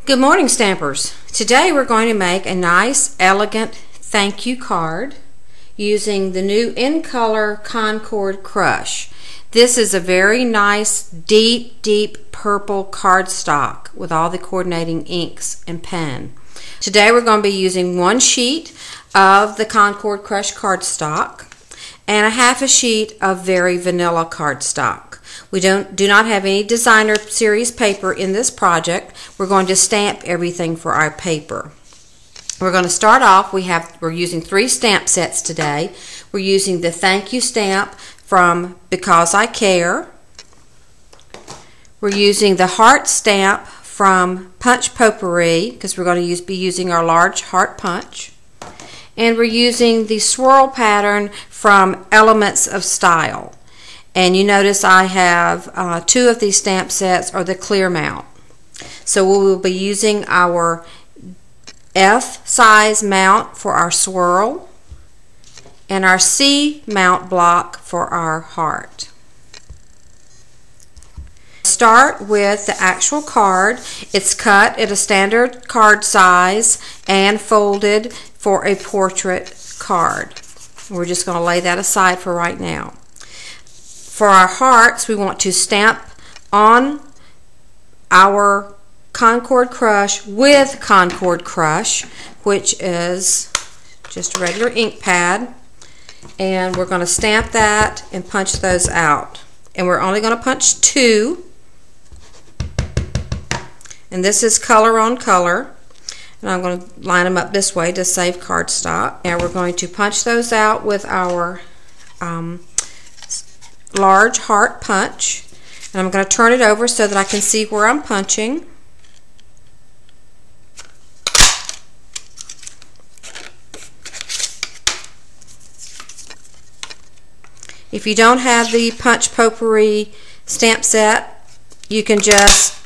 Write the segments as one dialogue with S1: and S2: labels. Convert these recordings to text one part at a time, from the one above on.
S1: Good morning, Stampers. Today we're going to make a nice, elegant thank you card using the new in color Concord Crush. This is a very nice, deep purple cardstock with all the coordinating inks and pen. Today we're going to be using one sheet of the Concord Crush cardstock and a half a sheet of very vanilla cardstock. We do not have any designer series paper in this project. We're going to stamp everything for our paper. We're going to start off, we're using 3 stamp sets today. We're using the thank you stamp from Because I Care. We're using the heart stamp from Punch Potpourri, because we're going to be using our large heart punch. And we're using the swirl pattern from Elements of Style. And you notice I have 2 of these stamp sets are the clear mount. So we will be using our F size mount for our swirl and our C mount block for our heart. Start with the actual card. It's cut at a standard card size and folded for a portrait card. We're just going to lay that aside for right now. For our hearts, we want to stamp on our Concord Crush with Concord Crush, which is just a regular ink pad. And we're going to stamp that and punch those out. And we're only going to punch 2. And this is color on color. And I'm going to line them up this way to save cardstock. And we're going to punch those out with our large heart punch, and I'm going to turn it over so that I can see where I'm punching. If you don't have the Punch Potpourri stamp set, you can just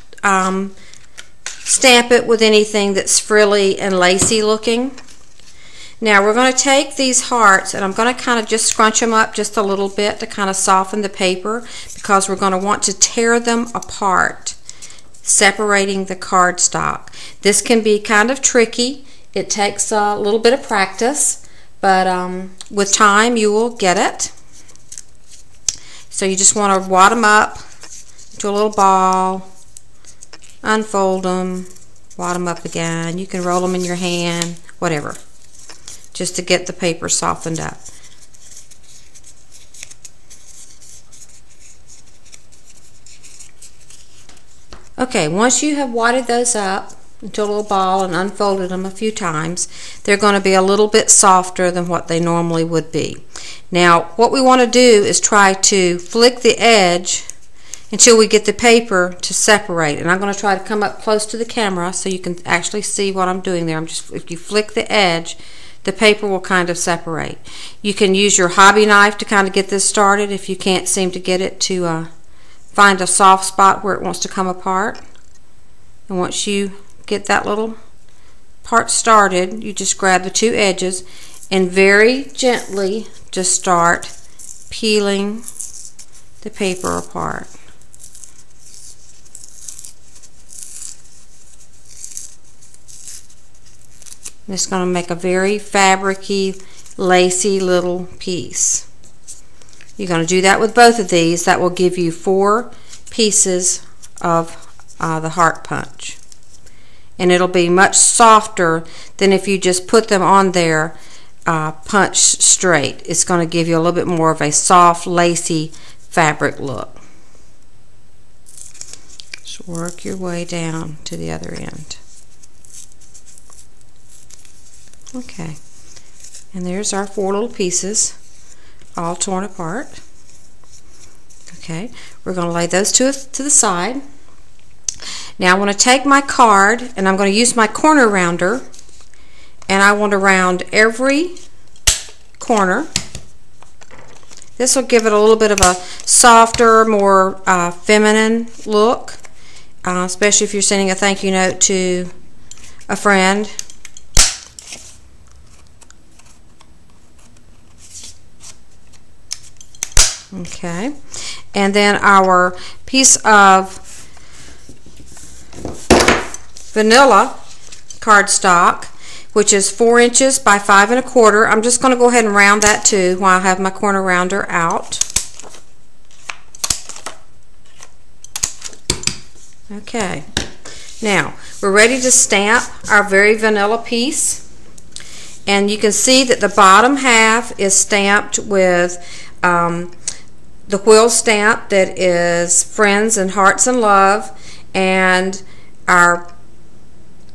S1: stamp it with anything that's frilly and lacy looking. Now we're going to take these hearts and I'm going to kind of just scrunch them up just a little bit to kind of soften the paper, because we're going to want to tear them apart, separating the cardstock. This can be kind of tricky. It takes a little bit of practice, but with time you will get it. So you just want to wad them up into a little ball, unfold them, wad them up again. You can roll them in your hand, whatever, just to get the paper softened up. Okay, once you have wadded those up into a little ball and unfolded them a few times, they're going to be a little bit softer than what they normally would be. Now, what we want to do is try to flick the edge until we get the paper to separate. And I'm going to try to come up close to the camera so you can actually see what I'm doing there. If you flick the edge, the paper will kind of separate. You can use your hobby knife to kind of get this started if you can't seem to get it to find a soft spot where it wants to come apart. And once you get that little part started, you just grab the 2 edges and very gently just start peeling the paper apart. It's going to make a very fabricy, lacy little piece. You're going to do that with both of these. That will give you 4 pieces of the heart punch. And it'll be much softer than if you just put them on there punched straight. It's going to give you a little bit more of a soft, lacy fabric look. Just work your way down to the other end. Okay, and there's our 4 little pieces all torn apart. Okay, we're going to lay those to the side. Now I want to take my card and I'm going to use my corner rounder, and I want to round every corner. This will give it a little bit of a softer, more feminine look, especially if you're sending a thank you note to a friend. Okay, and then our piece of vanilla cardstock, which is 4 inches by 5 1/4. I'm just going to go ahead and round that too while I have my corner rounder out. Okay, now we're ready to stamp our very vanilla piece, and you can see that the bottom half is stamped with the wheel stamp that is Friends and Hearts and Love, and our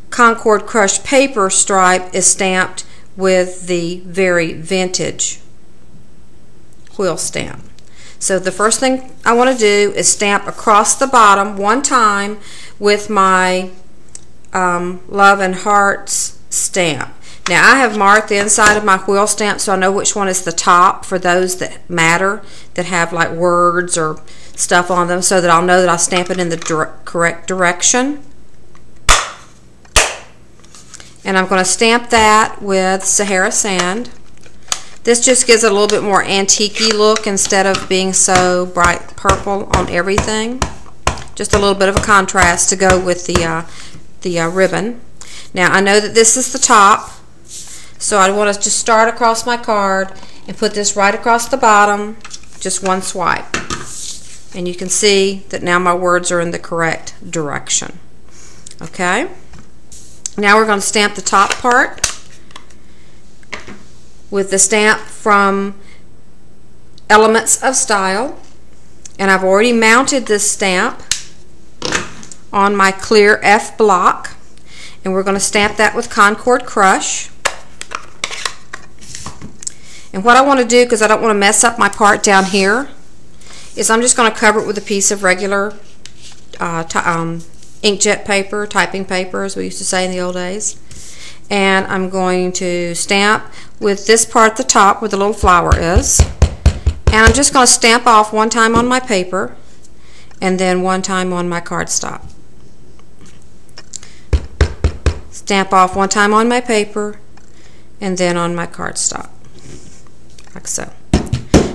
S1: Concord crushed paper stripe is stamped with the very vintage wheel stamp. So the first thing I want to do is stamp across the bottom one time with my Love and Hearts stamp. Now I have marked the inside of my wheel stamp so I know which one is the top for those that matter, that have like words or stuff on them, so that I'll know that I stamp it in the correct direction. And I'm going to stamp that with Sahara sand. This just gives it a little bit more antique-y look instead of being so bright purple on everything. Just a little bit of a contrast to go with the ribbon. Now I know that this is the top, so I want to just start across my card and put this right across the bottom, just one swipe. And you can see that now my words are in the correct direction. Okay? Now we're going to stamp the top part with the stamp from Elements of Style, and I've already mounted this stamp on my clear F block, and we're going to stamp that with Concord Crush. And what I want to do, because I don't want to mess up my part down here, is I'm just going to cover it with a piece of regular inkjet paper, typing paper as we used to say in the old days. And I'm going to stamp with this part at the top where the little flower is. And I'm just going to stamp off one time on my paper and then one time on my cardstock. Stamp off one time on my paper and then on my cardstock, like so.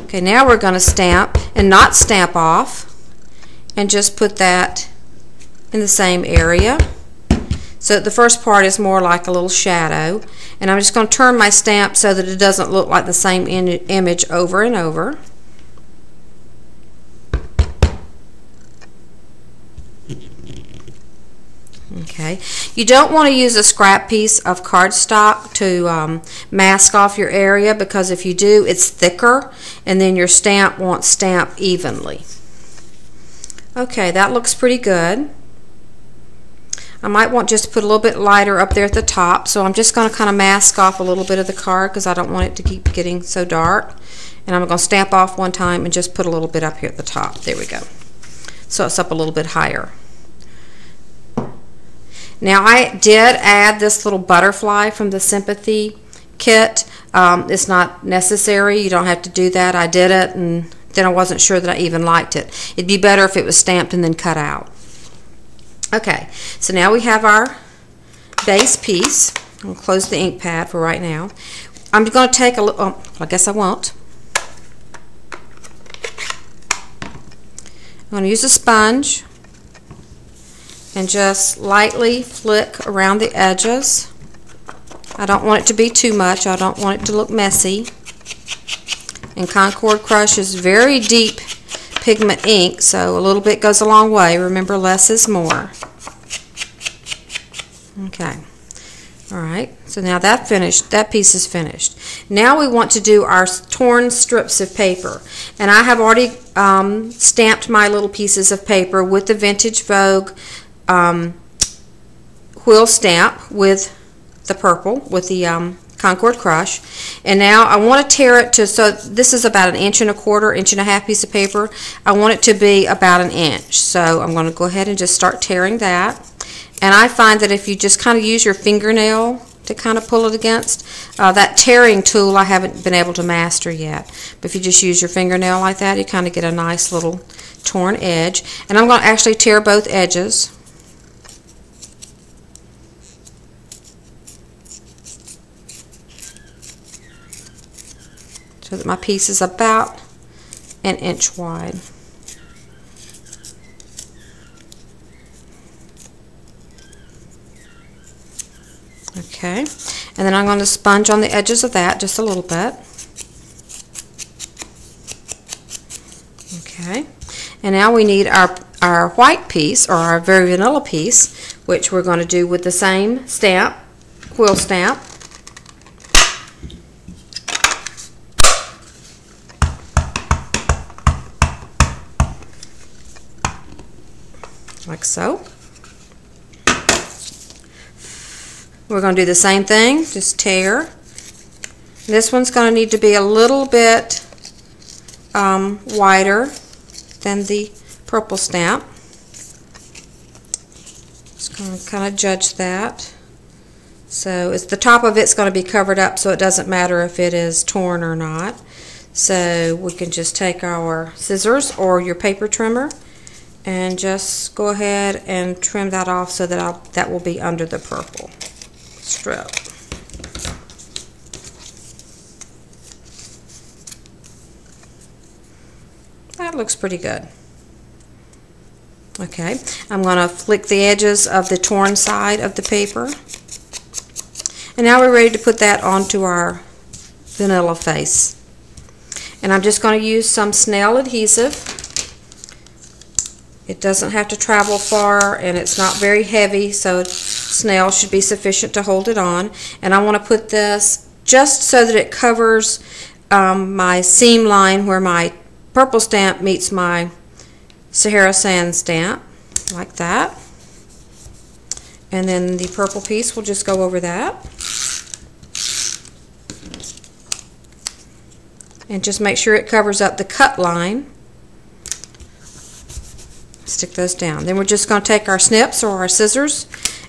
S1: Okay, now we're going to stamp and not stamp off and just put that in the same area. So the first part is more like a little shadow, and I'm just going to turn my stamp so that it doesn't look like the same image over and over. Okay, you don't want to use a scrap piece of cardstock to mask off your area, because if you do, it's thicker and then your stamp won't stamp evenly. Okay, that looks pretty good. I might want just to put a little bit lighter up there at the top, so I'm just going to kind of mask off a little bit of the card because I don't want it to keep getting so dark. And I'm going to stamp off one time and just put a little bit up here at the top. There we go. So it's up a little bit higher. Now I did add this little butterfly from the Sympathy kit. It's not necessary. You don't have to do that. I did it, and then I wasn't sure that I even liked it. It'd be better if it was stamped and then cut out. Okay, so now we have our base piece. I'll close the ink pad for right now. I'm going to take a little, oh, I guess I won't. I'm going to use a sponge and just lightly flick around the edges. I don't want it to be too much. I don't want it to look messy. And Concord Crush is very deep pigment ink, so a little bit goes a long way. Remember, less is more. Okay. Alright, so now that piece is finished. Now we want to do our torn strips of paper. And I have already stamped my little pieces of paper with the Vintage Vogue wheel stamp with the purple, with the Concord Crush. And now I want to tear it to, so this is about 1 1/4 inch, 1.5 piece of paper. I want it to be about 1 inch. So I'm going to go ahead and just start tearing that. And I find that if you just kind of use your fingernail to kind of pull it against, that tearing tool I haven't been able to master yet. But if you just use your fingernail like that, you kind of get a nice little torn edge. And I'm going to actually tear both edges. So that my piece is about 1 inch wide. Okay, and then I'm going to sponge on the edges of that just a little bit. Okay, and now we need our white piece, or our very vanilla piece, which we're going to do with the same stamp, quill stamp. Like so. We're going to do the same thing, just tear. This one's going to need to be a little bit wider than the purple stamp. Just going to kind of judge that. So it's the top of it's going to be covered up, so it doesn't matter if it is torn or not. So we can just take our scissors or your paper trimmer and just go ahead and trim that off so that that will be under the purple strip. That looks pretty good. Okay, I'm going to flick the edges of the torn side of the paper. And now we're ready to put that onto our vanilla face. And I'm just going to use some snail adhesive. It doesn't have to travel far, and it's not very heavy, so snail should be sufficient to hold it on. And I want to put this just so that it covers my seam line where my purple stamp meets my Sahara sand stamp, like that. And then the purple piece will just go over that. And just make sure it covers up the cut line. Stick those down. Then we're just going to take our snips or our scissors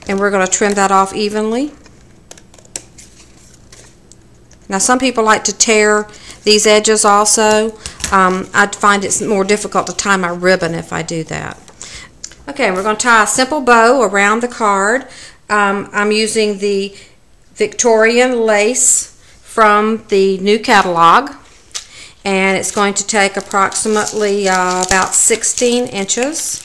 S1: and we're going to trim that off evenly. Now some people like to tear these edges also. I find it's more difficult to tie my ribbon if I do that. Okay, we're going to tie a simple bow around the card. I'm using the Victorian lace from the new catalog, and it's going to take approximately about 16 inches.